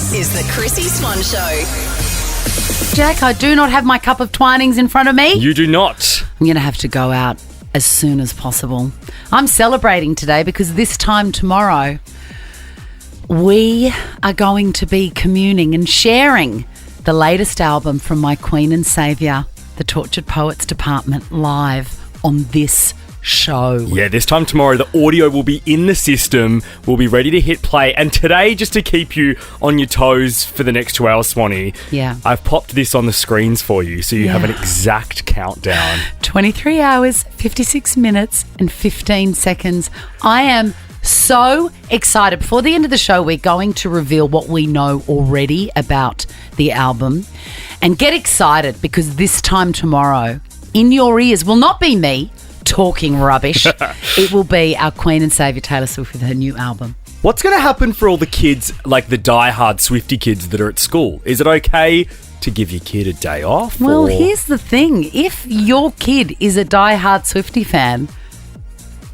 This is the Chrissy Swan Show. Jack, I do not have my cup of Twinings in front of me. You do not. I'm going to have to go out as soon as possible. I'm celebrating today because this time tomorrow we are going to be communing and sharing the latest album from my Queen and Saviour, the Tortured Poets Department, live on this show. Yeah, this time tomorrow, the audio will be in the system. We'll be ready to hit play. And today, just to keep you on your toes for the next 2 hours, Swanee, I've popped this on the screens for you so you have an exact countdown. 23 hours, 56 minutes and 15 seconds. I am so excited. Before the end of the show, we're going to reveal what we know already about the album. And get excited because this time tomorrow, in your ears will not be me talking rubbish. It will be our Queen and Saviour Taylor Swift with her new album. What's going to happen for all the kids, like the die-hard Swiftie kids that are at school? Is it okay to give your kid a day off? Well, here's the thing. If your kid is a die-hard Swiftie fan,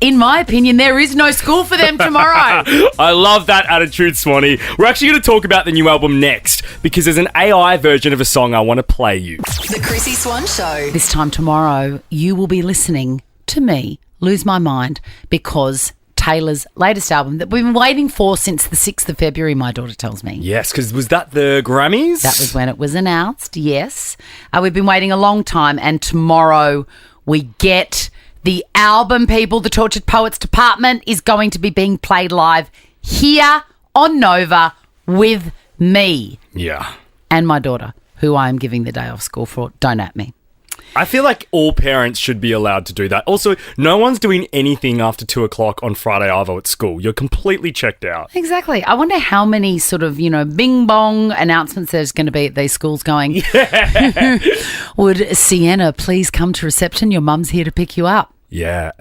in my opinion, there is no school for them tomorrow. I love that attitude, Swanee. We're actually going to talk about the new album next because there's an AI version of a song I want to play you. The Chrissy Swan Show. This time tomorrow, you will be listening to me lose my mind because Taylor's latest album that we've been waiting for since the 6th of February, my daughter tells me. Yes, because was that the Grammys? That was when it was announced, yes. We've been waiting a long time, and tomorrow we get the album, people. The Tortured Poets Department is going to be being played live here on Nova with me. Yeah. And my daughter, who I am giving the day off school for. Don't at me. I feel like all parents should be allowed to do that. Also, no one's doing anything after 2 o'clock on Friday Arvo at school. You're completely checked out. Exactly. I wonder how many sort of, bing bong announcements there's going to be at these schools going, would Sienna please come to reception? Your mum's here to pick you up. Yeah.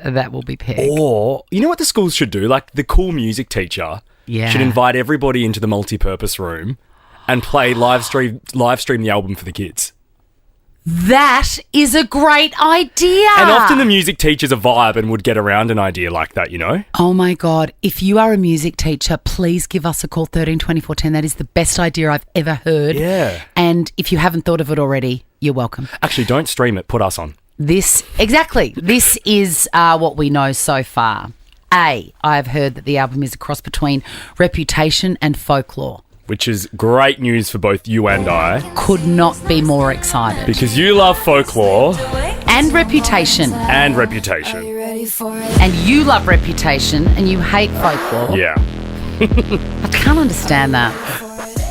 That will be pig. Or, you know what the schools should do? Like the cool music teacher should invite everybody into the multi-purpose room and play live stream the album for the kids. That is a great idea. And often the music teacher's a vibe and would get around an idea like that, you know? Oh, my God. If you are a music teacher, please give us a call, 13 24 10. That is the best idea I've ever heard. Yeah. And if you haven't thought of it already, you're welcome. Actually, don't stream it. Put us on. This is what we know so far. I've heard that the album is a cross between Reputation and Folklore. Which is great news for both you and I. Could not be more excited. Because you love Folklore. And Reputation. And Reputation. And you love Reputation and you hate Folklore. Yeah. I can't understand that.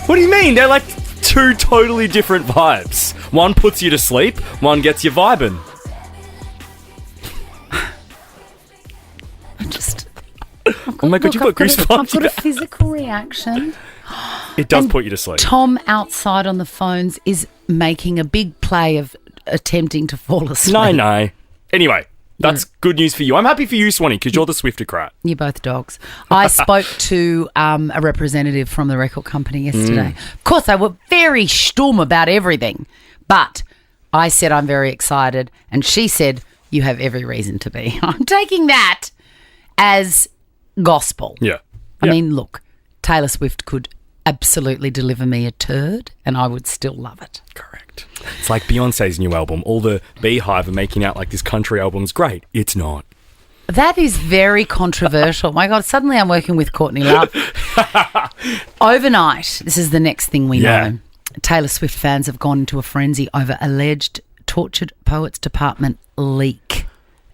What do you mean? They're like two totally different vibes. One puts you to sleep, one gets you vibing. Oh my God, you've got goosebumps. I've got a physical reaction. It does put you to sleep. Tom outside on the phones is making a big play of attempting to fall asleep. No. Anyway, that's good news for you. I'm happy for you, Swanee, because you're the Swifticrat. You're both dogs. I spoke to a representative from the record company yesterday. Of course, they were very stum about everything. But I said I'm very excited. And she said, you have every reason to be. I'm taking that as gospel. Yeah. I mean, look, Taylor Swift could absolutely deliver me a turd and I would still love it. Correct. It's like Beyonce's new album. All the Beehive are making out like this country album's great. It's not. That is very controversial. My God, suddenly I'm working with Courtney Love. Overnight, this is the next thing we know. Taylor Swift fans have gone into a frenzy over alleged Tortured Poets Department leak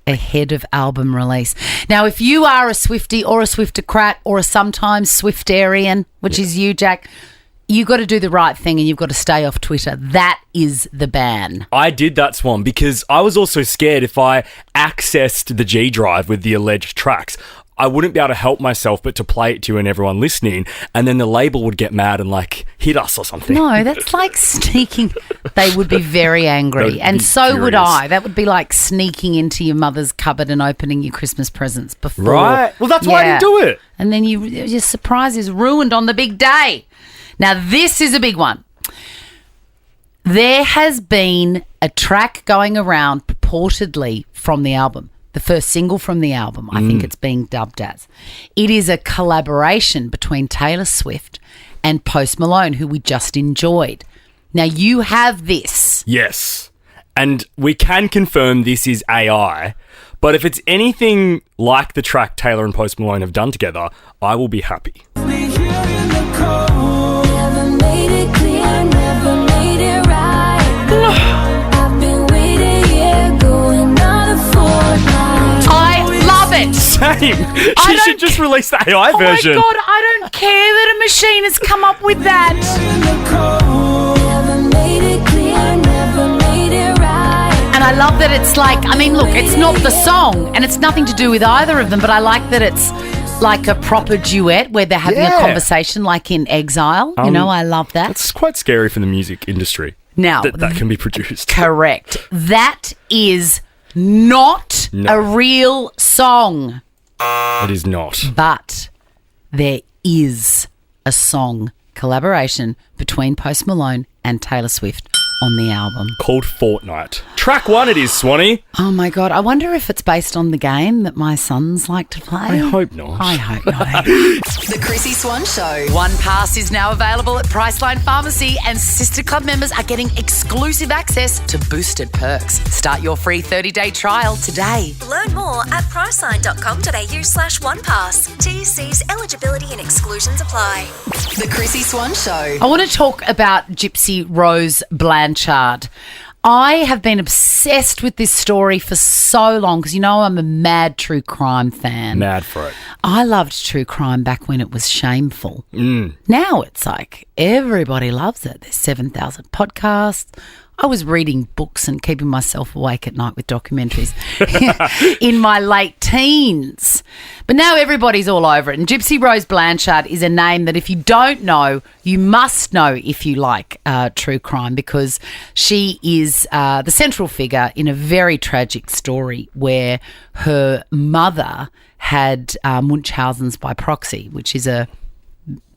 ahead of album release. Now, if you are a Swiftie or a Swifticrat or a sometimes Swiftarian, which is you, Jack, you got to do the right thing and you've got to stay off Twitter. That is the ban. I did that, Swan, because I was also scared if I accessed the G drive with the alleged tracks, I wouldn't be able to help myself but to play it to you and everyone listening, and then the label would get mad and like hit us or something. No, that's like sneaking. They would be very angry, and so furious. would I. That would be like sneaking into your mother's cupboard and opening your Christmas presents before. Right. Well, that's why I didn't do it. And then your surprise is ruined on the big day. Now, this is a big one. There has been a track going around purportedly from the album. The first single from the album, I think it's being dubbed as. It is a collaboration between Taylor Swift and Post Malone, who we just enjoyed. Now, you have this. Yes. And we can confirm this is AI, but if it's anything like the track Taylor and Post Malone have done together, I will be happy. Same. She should just release the AI version. Oh my God, I don't care that a machine has come up with that. And I love that it's like, I mean, look, it's not the song and it's nothing to do with either of them, but I like that it's like a proper duet where they're having a conversation like in Exile. I love that. It's quite scary for the music industry. Now, that can be produced. Correct. That is not a real song. It is not. But there is a song collaboration between Post Malone and Taylor Swift on the album. Called Fortnite. Track 1 it is, Swanee. Oh my God, I wonder if it's based on the game that my sons like to play. I hope not. I hope not. The Chrissy Swan Show. One Pass is now available at Priceline Pharmacy and Sister Club members are getting exclusive access to boosted perks. Start your free 30-day trial today. Learn more at priceline.com.au/onepass. TC's eligibility and exclusions apply. The Chrissy Swan Show. I want to talk about Gypsy Rose Blanchard. I have been obsessed with this story for so long because, I'm a mad true crime fan. Mad for it. I loved true crime back when it was shameful. Now it's like everybody loves it. There's 7,000 podcasts. I was reading books and keeping myself awake at night with documentaries in my late teens. But now everybody's all over it. And Gypsy Rose Blanchard is a name that if you don't know, you must know if you like true crime because she is the central figure in a very tragic story where her mother had Munchausen's by proxy, which is a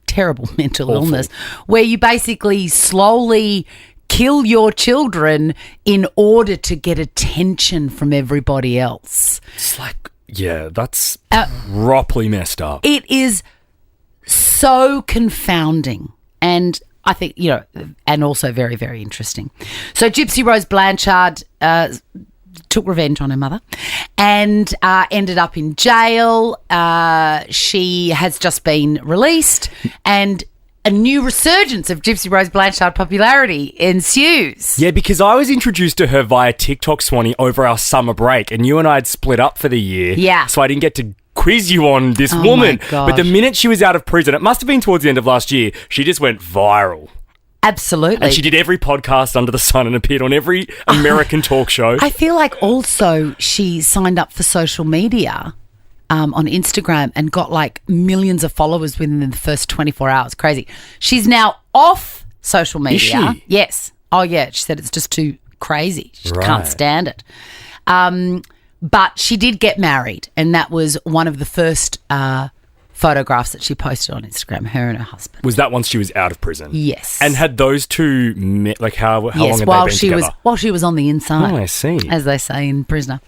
terrible mental illness where you basically slowly kill your children in order to get attention from everybody else. It's like, that's properly messed up. It is so confounding and I think, and also very, very interesting. So Gypsy Rose Blanchard took revenge on her mother and ended up in jail. She has just been released and a new resurgence of Gypsy Rose Blanchard popularity ensues. Yeah, because I was introduced to her via TikTok, Swanee, over our summer break, and you and I had split up for the year. Yeah. So I didn't get to quiz you on this woman. My gosh. But the minute she was out of prison, it must have been towards the end of last year, she just went viral. Absolutely. And she did every podcast under the sun and appeared on every American talk show. I feel like also she signed up for social media on Instagram and got like millions of followers within the first 24 hours. Crazy. She's now off social media. Is she? Yes. Oh, yeah. She said it's just too crazy. She just can't stand it. But she did get married, and that was one of the first photographs that she posted on Instagram, her and her husband. Was that once she was out of prison? Yes. And had those two met, like how long had while they been she together? while she was on the inside. Oh, I see. As they say in Prisoner.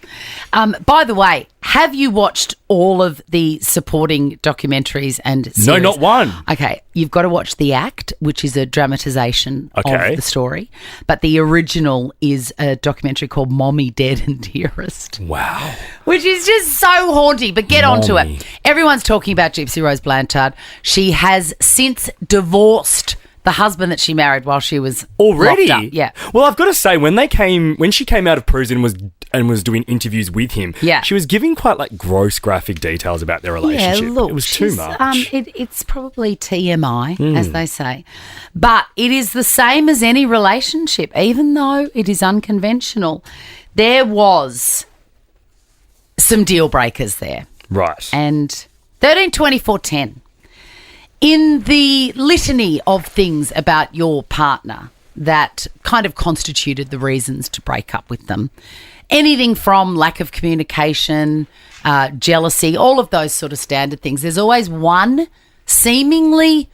By the way, have you watched all of the supporting documentaries and series? No, not one. Okay, you've got to watch The Act, which is a dramatisation of Okay. the story. But the original is a documentary called Mommy, Dead and Dearest. Wow. Which is just so haunting, but get onto it. Everyone's talking about Gypsy Rose Blanchard. She has since divorced the husband that she married while she was Already? locked up. Yeah. Well, I've got to say, when she came out of prison and was doing interviews with him, Yeah. she was giving quite like gross graphic details about their relationship. Yeah, look, it was too much. It's probably TMI, as they say. But it is the same as any relationship, even though it is unconventional. There was some deal breakers there. Right. And 13, 24, 10. In the litany of things about your partner that kind of constituted the reasons to break up with them, anything from lack of communication, jealousy, all of those sort of standard things, there's always one seemingly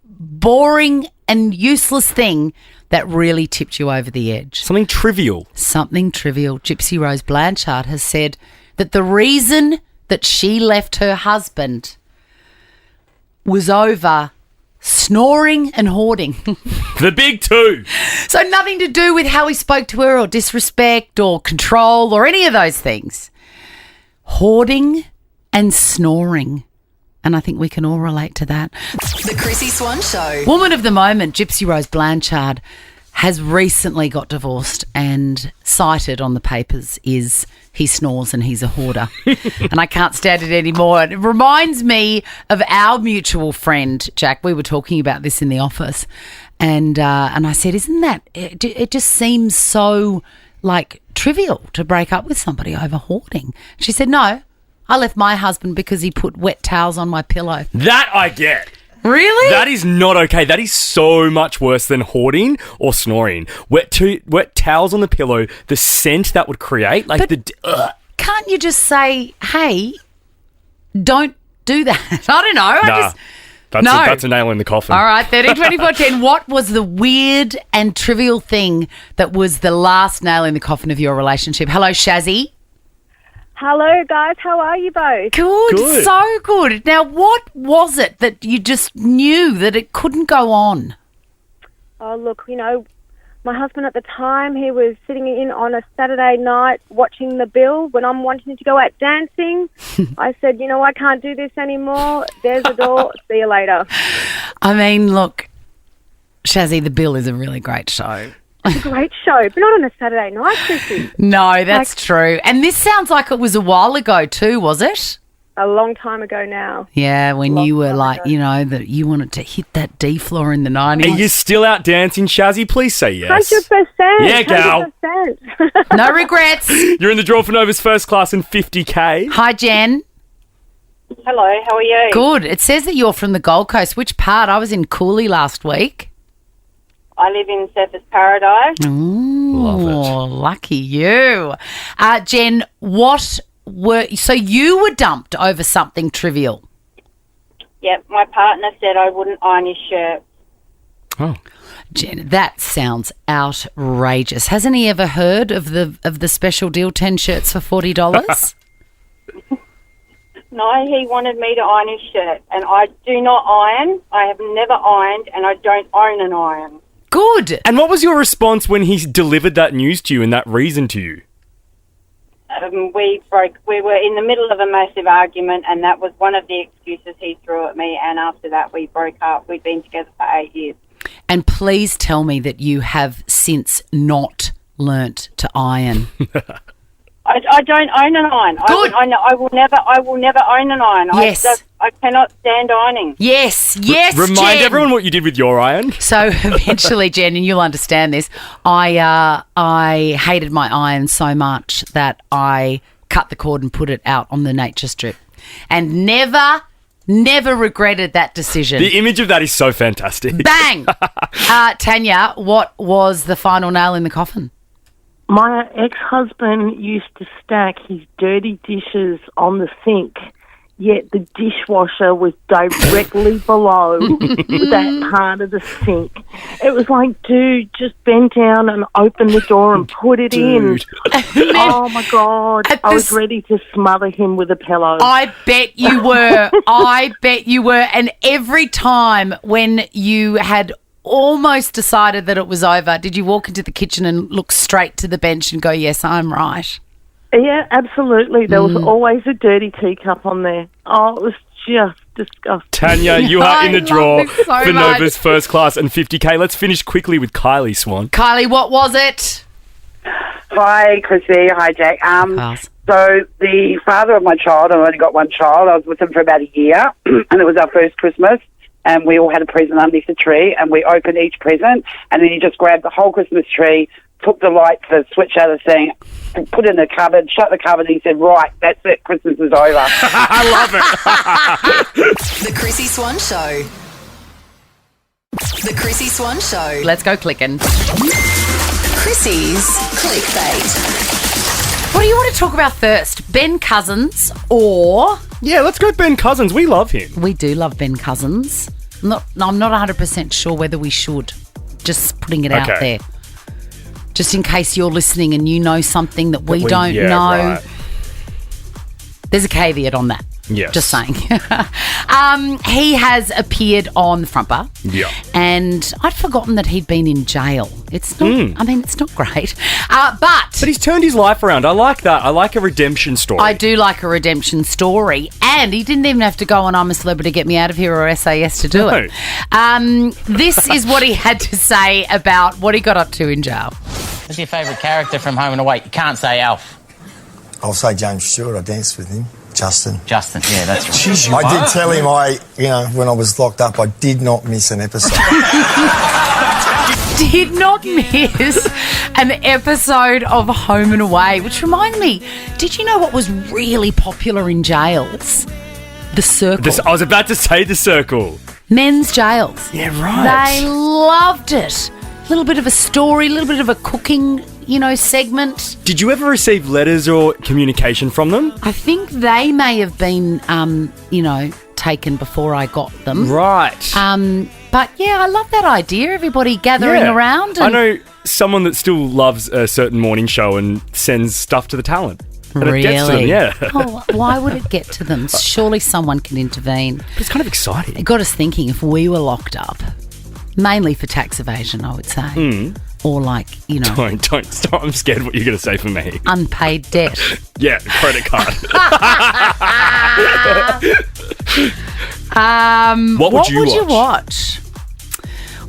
boring and useless thing that really tipped you over the edge. Something trivial. Something trivial. Gypsy Rose Blanchard has said that the reason that she left her husband was over snoring and hoarding. The big two. So nothing to do with how he spoke to her or disrespect or control or any of those things. Hoarding and snoring. And I think we can all relate to that. The Chrissy Swan Show. Woman of the moment, Gypsy Rose Blanchard, has recently got divorced, and cited on the papers is he snores and he's a hoarder. And I can't stand it anymore. It reminds me of our mutual friend, Jack. We were talking about this in the office, and I said, isn't that, it just seems so like trivial to break up with somebody over hoarding. She said, no, I left my husband because he put wet towels on my pillow. That I get. Really? That is not okay. That is so much worse than hoarding or snoring. Wet towels on the pillow, the scent that would create, like Can't you just say, hey, don't do that? I don't know. That's a nail in the coffin. All right, 13, 24, 10. What was the weird and trivial thing that was the last nail in the coffin of your relationship? Hello, Shazzy. Hello, guys. How are you both? Good, so good. Now, what was it that you just knew that it couldn't go on? Oh, look, my husband at the time, he was sitting in on a Saturday night watching the bill when I'm wanting to go out dancing. I said, I can't do this anymore. There's the door. See you later. I mean, look, Shazzy, The Bill is a really great show. It's a great show, but not on a Saturday night, Chrissy. No, that's true. And this sounds like it was a while ago too, was it? A long time ago now. Yeah, when you were like, that you wanted to hit that D floor in the 90s. Are you still out dancing, Shazzy? Please say yes. 100%. Yeah, gal. 100%. No regrets. You're in the draw for Nova's first class and 50K. Hi, Jen. Hello, how are you? Good. It says that you're from the Gold Coast. Which part? I was in Cooley last week. I live in Surfers Paradise. Love Oh, lucky you. Jen, so you were dumped over something trivial? Yep, my partner said I wouldn't iron his shirt. Oh. Jen, that sounds outrageous. Hasn't he ever heard of the special deal, 10 shirts for $40? No, he wanted me to iron his shirt, and I do not iron. I have never ironed, and I don't own an iron. Good. And what was your response when he delivered that news to you and that reason to you? We were in the middle of a massive argument, and that was one of the excuses he threw at me, and after that we broke up. We'd been together for 8 years. And please tell me that you have since not learnt to iron. I don't own an iron. Good. I will never own an iron. Yes. I cannot stand ironing. Yes, Remind Jen. everyone what you did with your iron. So eventually, Jen, and you'll understand this, I hated my iron so much that I cut the cord and put it out on the nature strip, and never regretted that decision. The image of that is so fantastic. Bang! Tanya, what was the final nail in the coffin? My ex-husband used to stack his dirty dishes on the sink, yet the dishwasher was directly below that part of the sink. It was like, dude, just bend down and open the door and put it in. Oh, my God. I was ready to smother him with a pillow. I bet you were. And every time when you had almost decided that it was over, did you walk into the kitchen and look straight to the bench and go, yes, I'm right? Yeah, absolutely. There was always a dirty teacup on there. Oh, it was just disgusting. Tanya, you are in the draw love this so for much. Nova's first class and 50K. Let's finish quickly with Kylie Swan. Kylie, what was it? Hi, Chrissy. Hi, Jack. Pass. So the father of my child, I've only got one child, I was with him for about a year, and it was our first Christmas, and we all had a present underneath the tree, and we opened each present, and then he just grabbed the whole Christmas tree, took the light, the switch out of the thing, put it in the cupboard, shut the cupboard, and he said, right, that's it, Christmas is over. I love it. The Chrissy Swan Show. The Chrissy Swan Show. Let's go clicking. Chrissy's Clickbait. What do you want to talk about first? Ben Cousins or... Yeah, let's go Ben Cousins. We love him. We do love Ben Cousins. I'm not 100% sure whether we should. Just putting it out there. Just in case you're listening and you know something that we don't know. Right. There's a caveat on that. Yes. Just saying. He has appeared on the front bar. Yeah. And I'd forgotten that he'd been in jail. It's not, it's not great. But he's turned his life around. I like that. I like a redemption story. I do like a redemption story. And he didn't even have to go on I'm a Celebrity, Get Me Out of Here or SAS to do it. This is what he had to say about what he got up to in jail. What's your favourite character from Home and Away? You can't say Alf. I'll say James Stewart. I danced with him. Justin, yeah, that's right. Jeez, I did tell him when I was locked up, I did not miss an episode. Did not miss an episode of Home and Away, which reminds me, did you know what was really popular in jails? The Circle. I was about to say The Circle. Men's jails. Yeah, right. They loved it. A little bit of a story, a little bit of a cooking, segment. Did you ever receive letters or communication from them? I think they may have been, taken before I got them. Right. But yeah, I love that idea. Everybody gathering around. I know someone that still loves a certain morning show and sends stuff to the talent. And really? It gets to them, yeah. Oh, why would it get to them? Surely someone can intervene. But it's kind of exciting. It got us thinking, if we were locked up, mainly for tax evasion, I would say. Or Don't stop. I'm scared what you're going to say for me. Unpaid debt. Yeah, credit card. What would you watch?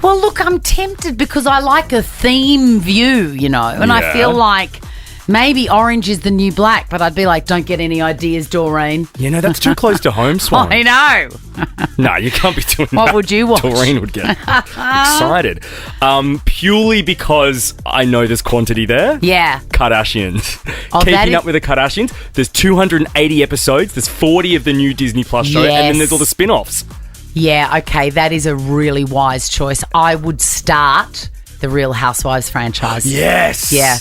Well, look, I'm tempted because I like a theme view, and I feel like maybe orange is the new black, but I'd be like, don't get any ideas, Doreen. That's too close to home, Swan. I know. No, you can't be doing that. What would you watch? Doreen would get excited. Purely because I know there's quantity there. Yeah. Kardashians. Oh, Keeping up with the Kardashians. There's 280 episodes. There's 40 of the new Disney Plus show. Yes. And then there's all the spin-offs. Yeah, okay, that is a really wise choice. I would start the Real Housewives franchise. Yes. Yeah.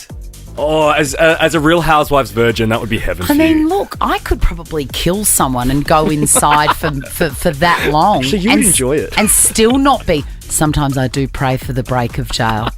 Oh, as a Real Housewives virgin, that would be heaven for you. I mean, look, I could probably kill someone and go inside for that long. Actually, you would enjoy it. And still not be. Sometimes I do pray for the break of jail.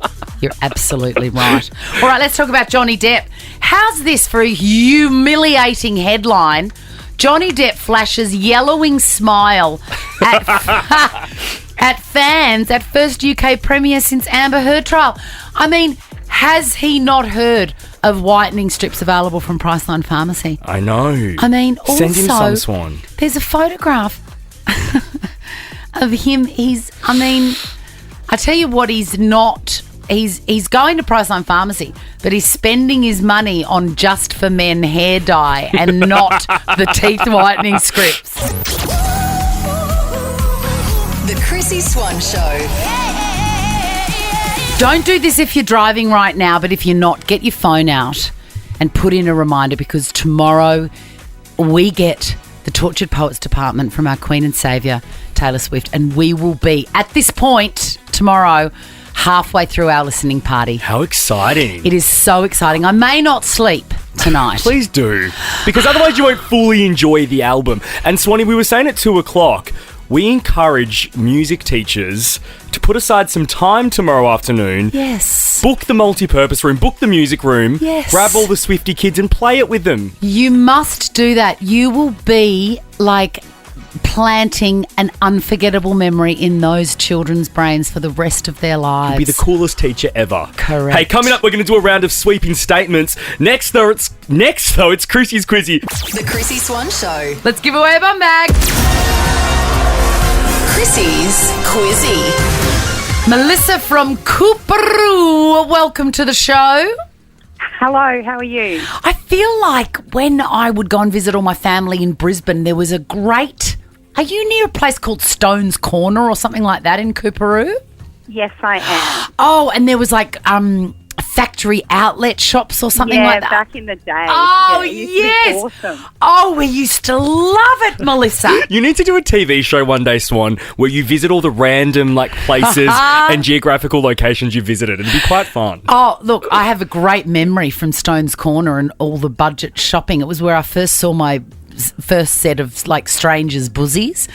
You're absolutely right. All right, let's talk about Johnny Depp. How's this for a humiliating headline? Johnny Depp flashes yellowing smile at fans at first UK premiere since Amber Heard trial. I mean, has he not heard of whitening strips available from Priceline Pharmacy? I know. I mean, also, send him some, Swan. There's a photograph of him. I tell you what, he's not. He's going to Priceline Pharmacy, but he's spending his money on Just for Men hair dye and not the teeth whitening scripts. The Chrissy Swan Show. Don't do this if you're driving right now, but if you're not, get your phone out and put in a reminder, because tomorrow we get the Tortured Poets Department from our Queen and Saviour, Taylor Swift, and we will be, at this point tomorrow, halfway through our listening party. How exciting. It is so exciting. I may not sleep tonight. Please do, because otherwise you won't fully enjoy the album. And Swanee, we were saying at 2:00, we encourage music teachers to put aside some time tomorrow afternoon. Yes. Book the multi-purpose room, book the music room. Yes. Grab all the Swiftie kids and play it with them. You must do that. You will be like planting an unforgettable memory in those children's brains for the rest of their lives. You'll be the coolest teacher ever. Correct. Hey, coming up, we're going to do a round of sweeping statements. Next though, it's Chrissy's Quizzy. The Chrissy Swan Show. Let's give away a bum bag. Chrissy's Quizzy. Melissa from Cooperoo, welcome to the show. Hello, how are you? I feel like when I would go and visit all my family in Brisbane, there was a great... Are you near a place called Stone's Corner or something like that in Cooperoo? Yes, I am. Oh, and there was like factory outlet shops or something like that. Yeah, back in the day. Oh, yeah, it used to be yes. awesome. Oh, we used to love it, Melissa. You need to do a TV show one day, Swan, where you visit all the random places and geographical locations you visited. It'd be quite fun. Oh, look, I have a great memory from Stone's Corner and all the budget shopping. It was where I first saw my first set of strangers' buzzies,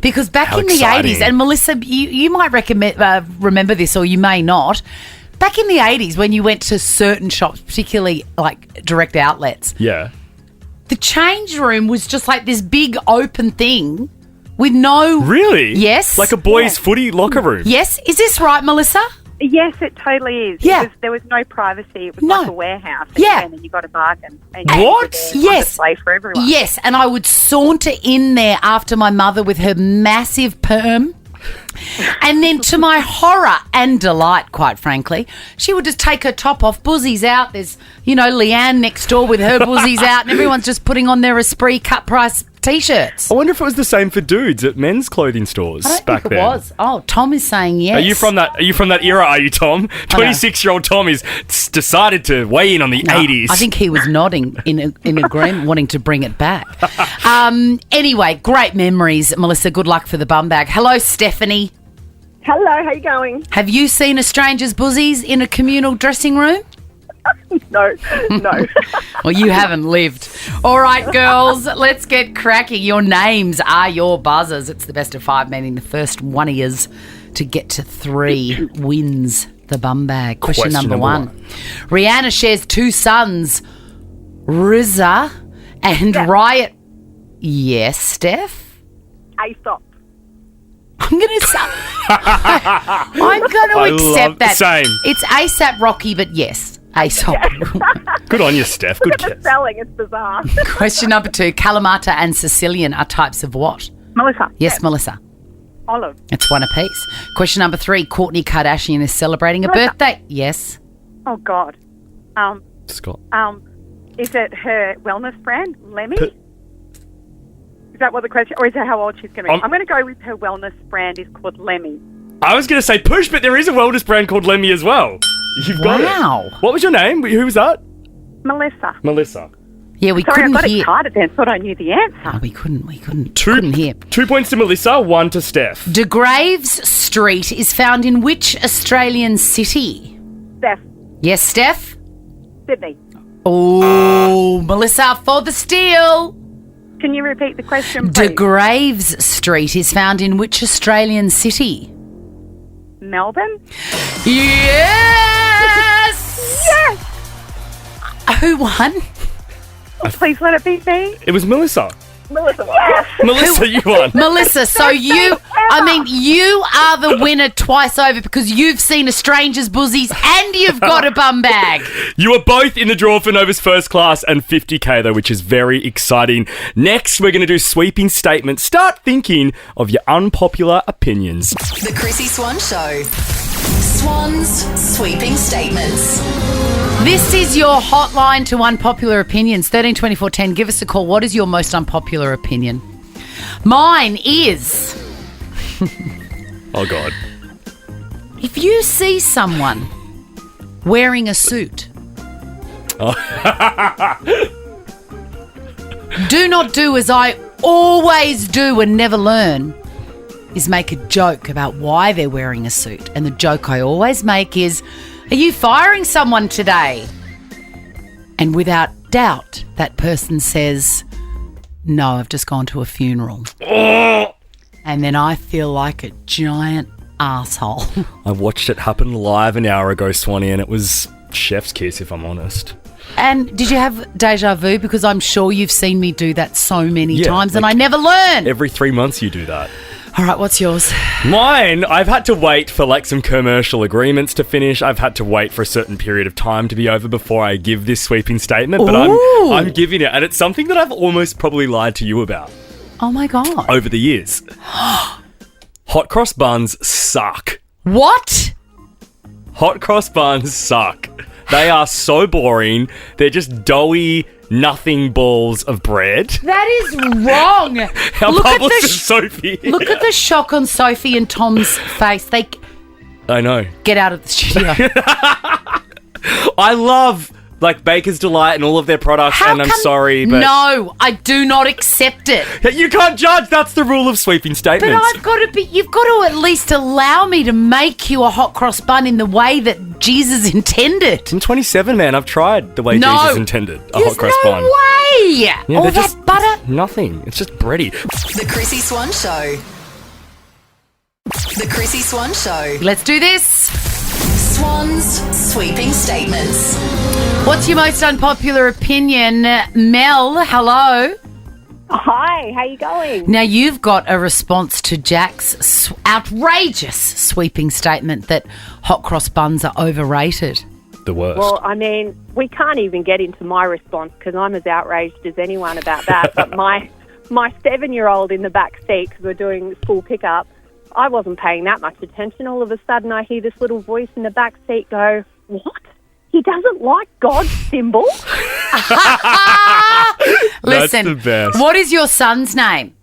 because back in the 80s, and Melissa, you might remember this, or you may not. Back in the 80s, when you went to certain shops, particularly direct outlets, yeah, The change room was just like this big open thing with no... Really? Yes. Like a boys' footy locker room? Yes. Is this right, Melissa? Yes, it totally is. Yeah. There was no privacy. It was No. like a warehouse. Yeah. And then you got a bargain. And What? Yes. Display for everyone. Yes, and I would saunter in there after my mother with her massive perm. And then to my horror and delight, quite frankly, she would just take her top off, buzzies out. There's, Leanne next door with her buzzies out, and everyone's just putting on their Esprit cut price T-shirts. I wonder if it was the same for dudes at men's clothing stores I don't back think it then. was. Oh, Tom is saying yes. Are you from that era, are you, Tom? 26-year-old Tom is decided to weigh in on the 80s. I think he was nodding in agreement, wanting to bring it back. Anyway, great memories, Melissa. Good luck for the bum bag. Hello, Stephanie. Hello, how you going? Have you seen a stranger's buzzies in a communal dressing room? No. Well, you haven't lived. All right, girls, let's get cracking. Your names are your buzzers. It's the best of 5, meaning the first one of yous to get to 3 wins the bum bag. Question number one. Rihanna shares 2 sons, RZA and Riot. Yes, Steph? Aesop. I'm going to say... I'm going to accept that. Same. It's ASAP Rocky, but yes, Aesop. Good on you, Steph. Good Look at guess. the spelling, it's bizarre. Question number 2. Kalamata and Sicilian are types of what? Melissa. Yes, Melissa. Olive. It's one apiece. Question number 3. Kourtney Kardashian is celebrating a birthday. Yes. Oh, God. Scott. Is it her wellness brand, Lemmy? Is that what the question... Or is that how old she's going to be? I'm going to go with her wellness brand is called Lemmy. I was going to say Push, but there is a wellness brand called Lemmy as well. You've got it. Wow. What was your name? Who was that? Melissa. Melissa. Yeah, we Sorry, I couldn't got hear. excited then. Thought I knew the answer. No, we couldn't hear. 2 points to Melissa, 1 to Steph. De Graves Street is found in which Australian city? Steph. Yes, Steph? Sydney. Oh, Melissa for the steal. Can you repeat the question, De please? Graves Street is found in which Australian city? Melbourne? Yes! Yes! Who won? Please let it be me. It was Melissa. Melissa. Yes! Melissa, you won. Melissa, so you are the winner twice over because you've seen a stranger's buzzies and you've got a bum bag. You are both in the draw for Nova's First Class and 50k, though, which is very exciting. Next, we're going to do sweeping statements. Start thinking of your unpopular opinions. The Chrissy Swan Show. Swan's sweeping statements. This is your hotline to unpopular opinions. 13 24 10. Give us a call. What is your most unpopular opinion? Mine is... Oh, God. If you see someone wearing a suit, do not do as I always do and never learn, is make a joke about why they're wearing a suit. And the joke I always make is, are you firing someone today? And without doubt, that person says, no, I've just gone to a funeral. And then I feel like a giant asshole. I watched it happen live an hour ago, Swanee, and it was chef's kiss, if I'm honest. And did you have deja vu? Because I'm sure you've seen me do that so many times and I never learn. Every 3 months you do that. All right, what's yours? Mine, I've had to wait for some commercial agreements to finish. I've had to wait for a certain period of time to be over before I give this sweeping statement. But I'm giving it, and it's something that I've almost probably lied to you about. Oh my God. Over the years. Hot cross buns suck. What? Hot cross buns suck. They are so boring. They're just doughy, nothing balls of bread. That is wrong. Our publicist Sophie. Look at the shock on Sophie and Tom's face. They I know. Get out of the studio. I love Baker's Delight and all of their products, and I'm sorry, but... No, I do not accept it. You can't judge. That's the rule of sweeping statements. But you've got to at least allow me to make you a hot cross bun in the way that Jesus intended. I'm 27, man. I've tried the way Jesus intended a hot cross bun. No way! Yeah, all that butter? Nothing. It's just bready. The Chrissy Swan Show. The Chrissy Swan Show. Let's do this. Swan's sweeping statements. What's your most unpopular opinion? Mel, hello. Hi, how you going? Now, you've got a response to Jack's outrageous sweeping statement that hot cross buns are overrated. The worst. Well, I mean, we can't even get into my response because I'm as outraged as anyone about that. But my 7-year-old in the back seat, because we're doing school pickup, I wasn't paying that much attention. All of a sudden, I hear this little voice in the back seat go, "What? He doesn't like God's symbol?" Listen, the best. What is your son's name?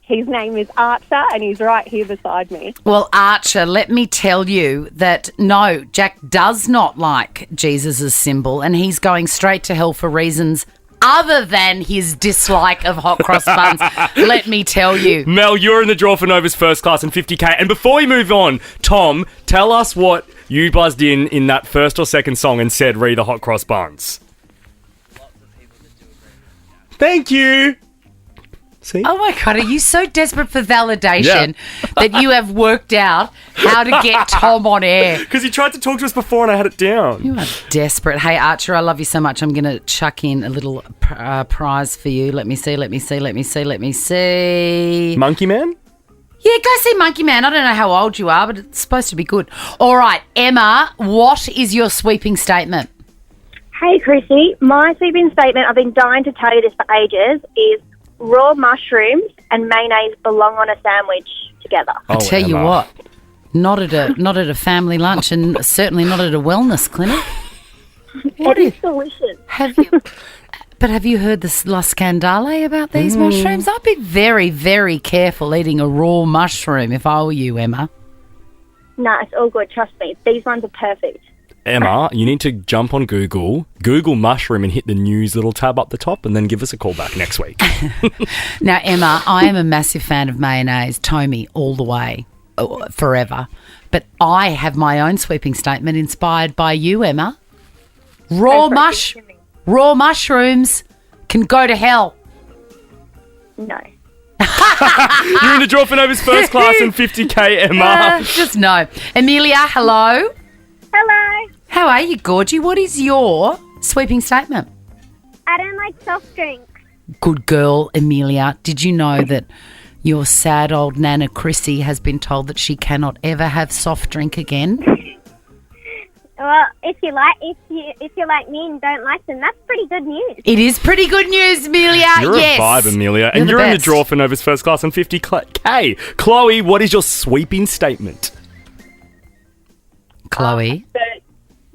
His name is Archer, and he's right here beside me. Well, Archer, let me tell you that no, Jack does not like Jesus' symbol, and he's going straight to hell for reasons other than his dislike of hot cross buns. Let me tell you. Mel, you're in the draw for Nova's first class and 50K. And before we move on, Tom, tell us what you buzzed in that first or second song and said, "Re the hot cross buns." Thank you. See? Oh my God, are you so desperate for validation that you have worked out how to get Tom on air? Because he tried to talk to us before and I had it down. You are desperate. Hey, Archer, I love you so much. I'm going to chuck in a little prize for you. Let me see. Monkey Man? Yeah, go see Monkey Man. I don't know how old you are, but it's supposed to be good. All right, Emma, what is your sweeping statement? Hey, Chrissy. My sweeping statement, I've been dying to tell you this for ages, is raw mushrooms and mayonnaise belong on a sandwich together. I tell you what, not at a family lunch and certainly not at a wellness clinic. It is delicious. Have you heard this La Scandale about these mushrooms? I'd be very, very careful eating a raw mushroom if I were you, Emma. No, it's all good. Trust me. These ones are perfect. Emma, you need to jump on Google mushroom and hit the news little tab up the top and then give us a call back next week. Now, Emma, I am a massive fan of mayonnaise, Tommy, all the way, forever. But I have my own sweeping statement inspired by you, Emma. Raw mushrooms can go to hell. No. You're in the draw for Nova's first class and 50K, Emma. Just no. Amelia, hello. Hello. How are you, Gorgie? What is your sweeping statement? I don't like soft drinks. Good girl, Amelia. Did you know that your sad old Nana Chrissy has been told that she cannot ever have soft drink again? Well, if you like me and don't like them, that's pretty good news. It is pretty good news, Amelia. You're a vibe, Amelia. And you're in the draw for Nova's first class and 50K. Chloe, what is your sweeping statement? Chloe.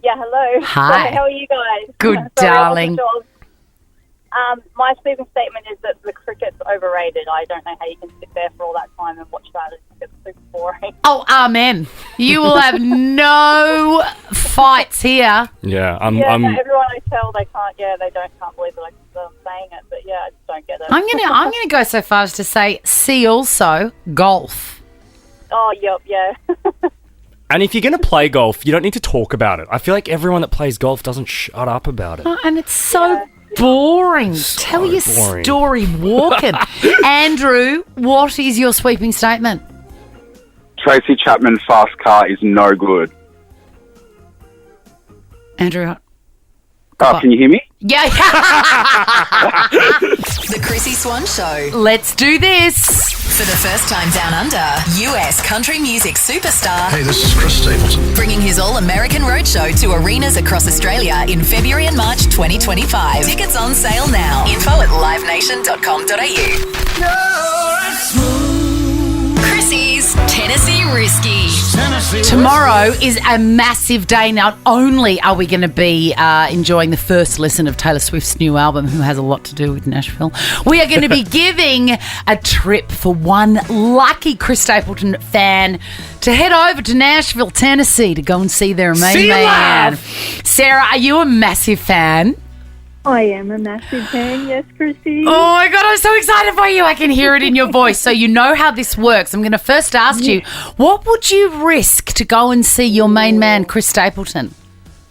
Hello. Hi. How are you guys? Good, darling. My sweeping statement is that the cricket's overrated. I don't know how you can sit there for all that time and watch that. It's super boring. Oh, amen. You will have no fights here. Yeah, everyone I tell they can't believe that I'm saying it, but I just don't get it. I'm gonna go so far as to say, see also golf. Oh, yep, yeah. And if you're going to play golf, you don't need to talk about it. I feel like everyone that plays golf doesn't shut up about it. Oh, and it's so boring. Tell your story walking. Andrew, what is your sweeping statement? Tracy Chapman fast car is no good. Andrew. Can you hear me? Yeah. The Chrissy Swan Show. Let's do this. For the first time down under, US country music superstar. Hey, this is Chris Stapleton. Bringing his all-American roadshow to arenas across Australia in February and March 2025. Tickets on sale now. Info at livenation.com.au. Chrissy's Tennessee Risky. Tomorrow is a massive day. Not only are we going to be enjoying the first listen of Taylor Swift's new album, who has a lot to do with Nashville, we are going to be giving a trip for one lucky Chris Stapleton fan to head over to Nashville, Tennessee to go and see their main man. Sarah, are you a massive fan? I am a massive fan, yes, Chrissy. Oh my God, I'm so excited for you. I can hear it in your voice. So you know how this works. I'm going to first ask you, what would you risk to go and see your main man, Chris Stapleton?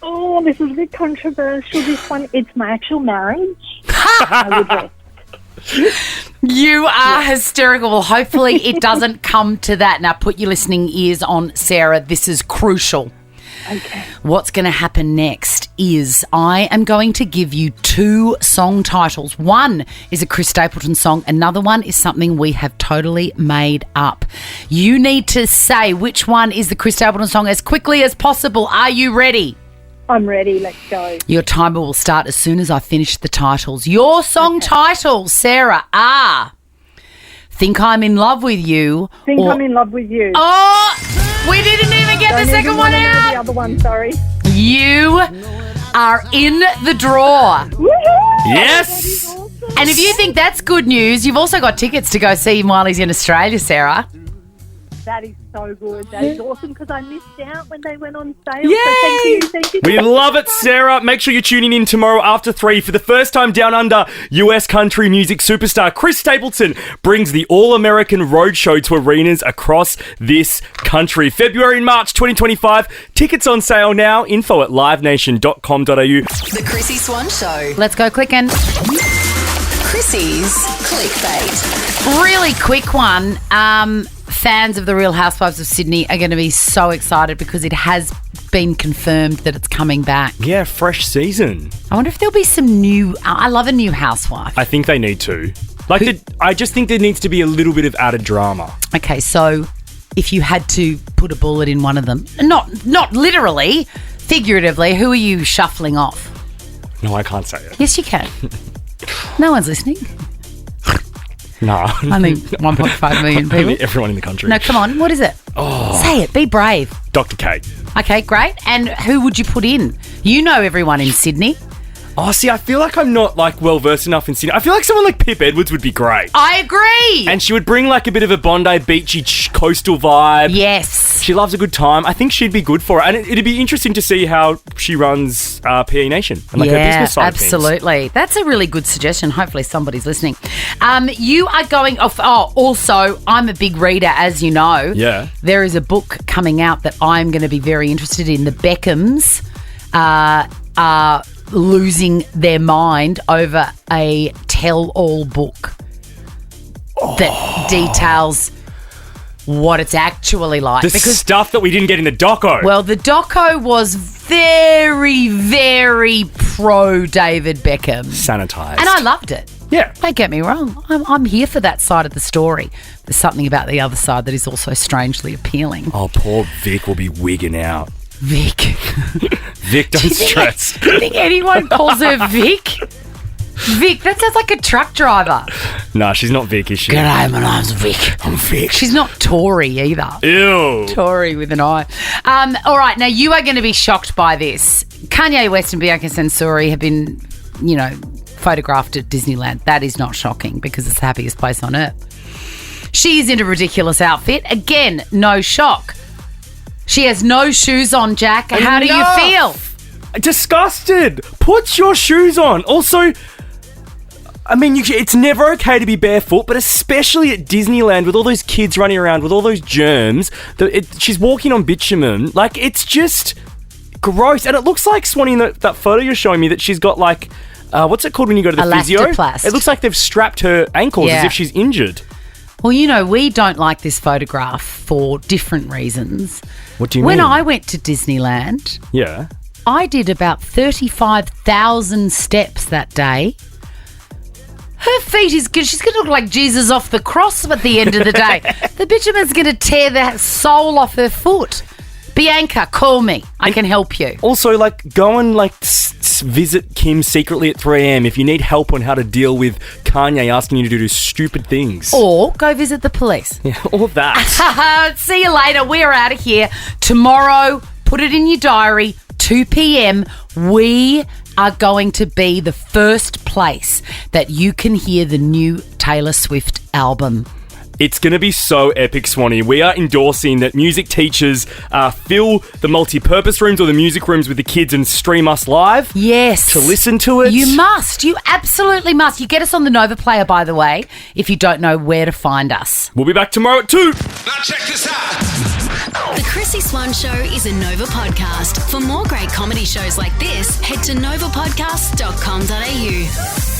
Oh, this is a bit controversial, this one. It's my actual marriage. I would risk. You are hysterical. Well, hopefully it doesn't come to that. Now put your listening ears on, Sarah. This is crucial. Okay. What's going to happen next is I am going to give you 2 song titles. One is a Chris Stapleton song. Another one is something we have totally made up. You need to say which one is the Chris Stapleton song as quickly as possible. Are you ready? I'm ready. Let's go. Your timer will start as soon as I finish the titles. Your song titles, Sarah, are Think I'm in Love with You. I'm in love with you. Oh, we didn't even get the second one out. The other one, sorry. You are in the draw. Woohoo! Yes. And if you think that's good news, you've also got tickets to go see him while he's in Australia, Sarah. That is so good. That is awesome because I missed out when they went on sale. Yay! So thank you. We love it, Sarah. Make sure you're tuning in tomorrow after 3 for the first time down under. US country music superstar Chris Stapleton brings the All-American Roadshow to arenas across this country. February and March 2025. Tickets on sale now. Info at livenation.com.au. The Chrissy Swan Show. Let's go clicking. Chrissy's clickbait. Really quick one. Fans of The Real Housewives of Sydney are going to be so excited because it has been confirmed that it's coming back. Yeah, fresh season. I wonder if there'll be some new... I love a new housewife. I think they need to. I just think there needs to be a little bit of added drama. Okay, so if you had to put a bullet in one of them, not literally, figuratively, who are you shuffling off? No, I can't say it. Yes, you can. No one's listening. No. Only 1.5 million people. Only everyone in the country. No, come on. What is it? Oh. Say it. Be brave. Dr. K. Okay, great. And who would you put in? You know everyone in Sydney. Oh, see, I feel like I'm not, well-versed enough in Sydney. I feel like someone like Pip Edwards would be great. I agree. And she would bring, a bit of a Bondi beachy coastal vibe. Yes. She loves a good time. I think she'd be good for it. And it'd be interesting to see how she runs PE Nation and, her business side of things. Absolutely. That's a really good suggestion. Hopefully somebody's listening. You are going off... Oh, also, I'm a big reader, as you know. Yeah. There is a book coming out that I'm going to be very interested in. The Beckhams are losing their mind over a tell-all book that details what it's actually like. The stuff that we didn't get in the doco. Well, the doco was very, very pro David Beckham. Sanitized. And I loved it. Yeah. Don't get me wrong. I'm here for that side of the story. There's something about the other side that is also strangely appealing. Oh, poor Vic will be wigging out. Vic. Vic, don't stress. Do you think anyone calls her Vic? Vic, that sounds like a truck driver. Nah, she's not Vic, is she? G'day, my name's Vic. I'm Vic. She's not Tori either. Ew. Tori with an I. All right, now you are going to be shocked by this. Kanye West and Bianca Censori have been, photographed at Disneyland. That is not shocking because it's the happiest place on earth. She is in a ridiculous outfit. Again, no shock. She has no shoes on, Jack. How do you feel? Disgusted. Put your shoes on. Also, it's never okay to be barefoot, but especially at Disneyland with all those kids running around with all those germs. She's walking on bitumen. It's just gross. And it looks like, Swanee, in that photo you're showing me, that she's got what's it called when you go to the physio? Elastoplast. It looks like they've strapped her ankles as if she's injured. Well, we don't like this photograph for different reasons. What do you mean? When I went to Disneyland, I did about 35,000 steps that day. Her feet is good. She's going to look like Jesus off the cross at the end of the day. The bitumen's going to tear the sole off her foot. Bianca, call me. I can help you. Also, go and visit Kim secretly at 3 a.m. if you need help on how to deal with Kanye asking you to do stupid things. Or go visit the police. Yeah, or that. See you later. We're out of here. Tomorrow, put it in your diary, 2 p.m, we are going to be the first place that you can hear the new Taylor Swift album. It's going to be so epic, Swanee. We are endorsing that music teachers fill the multi-purpose rooms or the music rooms with the kids and stream us live. Yes. To listen to it. You must. You absolutely must. You get us on the Nova Player, by the way, if you don't know where to find us. We'll be back tomorrow at 2. Now check this out. The Chrissy Swan Show is a Nova podcast. For more great comedy shows like this, head to novapodcast.com.au.